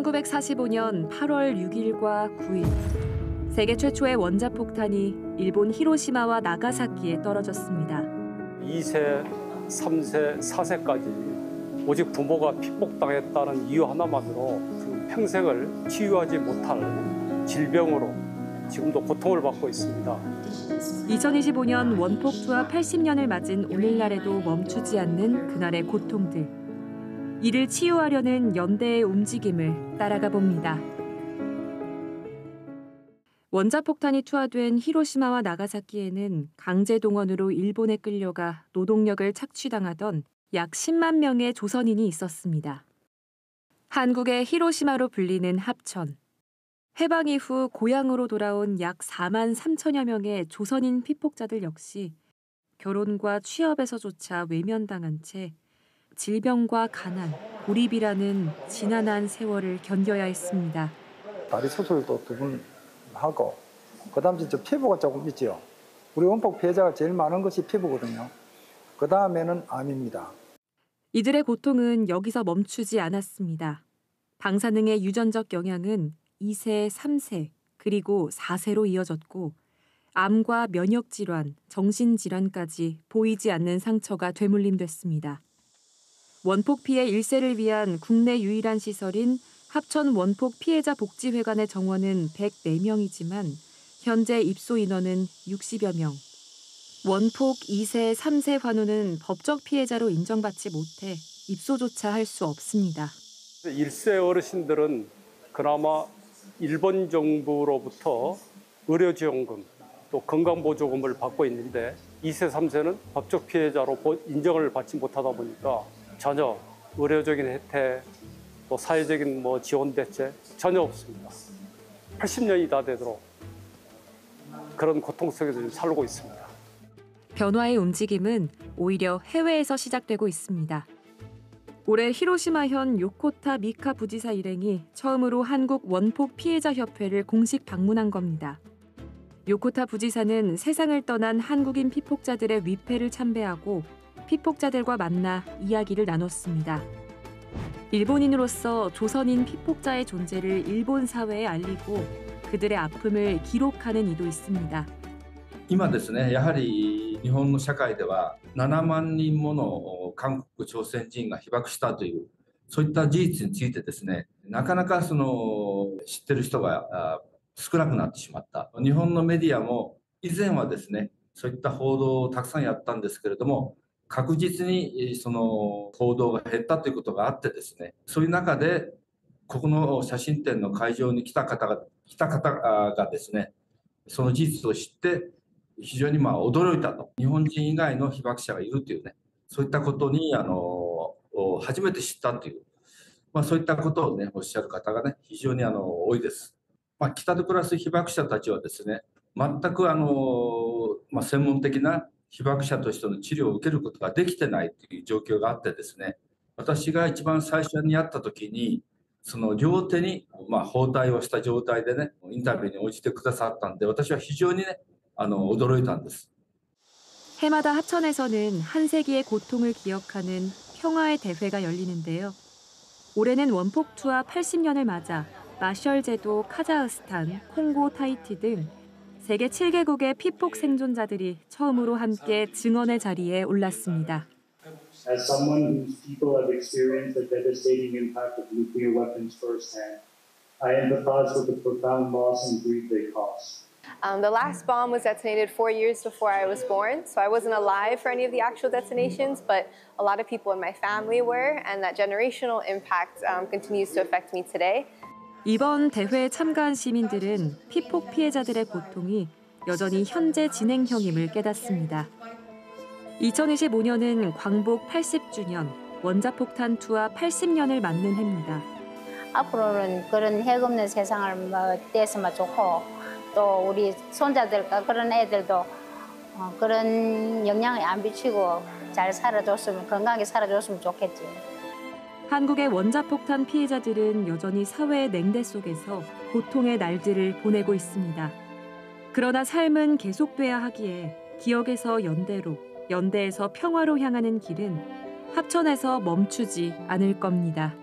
1945년 8월 6일과 9일, 세계 최초의 원자폭탄이 일본 히로시마와 나가사키에 떨어졌습니다. 2세, 3세, 4세까지 오직 부모가 피폭당했다는 이유 하나만으로 그 평생을 치유하지 못할 질병으로 지금도 고통을 받고 있습니다. 2025년 원폭 투하 80년을 맞은 오늘날에도 멈추지 않는 그날의 고통들. 이를 치유하려는 연대의 움직임을 따라가 봅니다. 원자폭탄이 투하된 히로시마와 나가사키에는 강제동원으로 일본에 끌려가 노동력을 착취당하던 약 10만 명의 조선인이 있었습니다. 한국의 히로시마로 불리는 합천. 해방 이후 고향으로 돌아온 약 4만 3천여 명의 조선인 피폭자들 역시 결혼과 취업에서조차 외면당한 채 질병과 가난, 고립이라는 지난한 세월을 견뎌야 했습니다. 다리 수술도 2번 하고 그다음 진짜 피부가 조금 있죠. 우리 원폭 피해자가 제일 많은 것이 피부거든요. 그 다음에는 암입니다. 이들의 고통은 여기서 멈추지 않았습니다. 방사능의 유전적 영향은 2세, 3세, 그리고 4세로 이어졌고 암과 면역질환, 정신질환까지 보이지 않는 상처가 되물림됐습니다. 원폭 피해 1세를 위한 국내 유일한 시설인 합천 원폭 피해자 복지회관의 정원은 104명이지만 현재 입소 인원은 60여 명. 원폭 2세, 3세 환우는 법적 피해자로 인정받지 못해 입소조차 할 수 없습니다. 1세 어르신들은 그나마 일본 정부로부터 의료지원금 또 건강보조금을 받고 있는데 2세, 3세는 법적 피해자로 인정을 받지 못하다 보니까 전혀 의료적인 혜택, 또 사회적인 지원 대책 전혀 없습니다. 80년이 다 되도록 그런 고통 속에서 살고 있습니다. 변화의 움직임은 오히려 해외에서 시작되고 있습니다. 올해 히로시마현 요코타 미카 부지사 일행이 처음으로 한국 원폭 피해자 협회를 공식 방문한 겁니다. 요코타 부지사는 세상을 떠난 한국인 피폭자들의 위패를 참배하고 피폭자들과 만나 이야기를 나눴습니다. 일본인으로서 조선인 피폭자의 존재를 일본 사회에 알리고 그들의 아픔을 기록하는 이도 있습니다. 今ですね、やはり日本の社会では7万人もの韓国朝鮮人が被爆したというそういった事実についてですね、なかなか知ってる人が少なくなってしまった。日本のメディアも以前はですね、そういった報道をたくさんやったんですけれども、確実にその報道が減ったということがあってですね、そういう中でここの写真展の会場に来た方がですね、その事実を知って非常に驚いたと。日本人以外の被爆者がいるというね、そういったことに初めて知ったという、そういったことをね、おっしゃる方がね、非常に多いです。北で暮らす被爆者たちはですね、全く専門的な被爆者としての治療を受けることができてないという状況があってですね、私が一番最初に会った時に、その両手に包帯をした状態でね、インタビューに応じてくださったんで、私は非常にね、驚いたんです。 해마다 합천에서는 한 세기의 고통을 기억하는 평화의 대회가 열리는데요. 올해는 원폭 투하 80년을 맞아 마셜 제도, 카자흐스탄, 콩고, 타히티 등 세계 7개국의 피폭 생존자들이 처음으로 함께 증언의 자리에 올랐습니다. As someone whose people have experienced the devastating impact of nuclear weapons firsthand, I empathize with the profound loss and grief they cause. The last bomb was detonated 4 years before I was born, so I wasn't alive for any of the actual detonations, but a lot of people in my family were, and that generational impact continues to affect me today. 이번 대회에 참가한 시민들은 피폭 피해자들의 고통이 여전히 현재 진행형임을 깨닫습니다. 2025년은 광복 80주년, 원자폭탄 투하 80년을 맞는 해입니다. 앞으로는 그런 핵 없는 세상을 됐으면 좋고 또 우리 손자들과 그런 애들도 그런 영향을 안 미치고 잘 살아줬으면 건강하게 살아줬으면 좋겠지. 한국의 원자폭탄 피해자들은 여전히 사회의 냉대 속에서 고통의 날들을 보내고 있습니다. 그러나 삶은 계속돼야 하기에 기억에서 연대로, 연대에서 평화로 향하는 길은 합천에서 멈추지 않을 겁니다.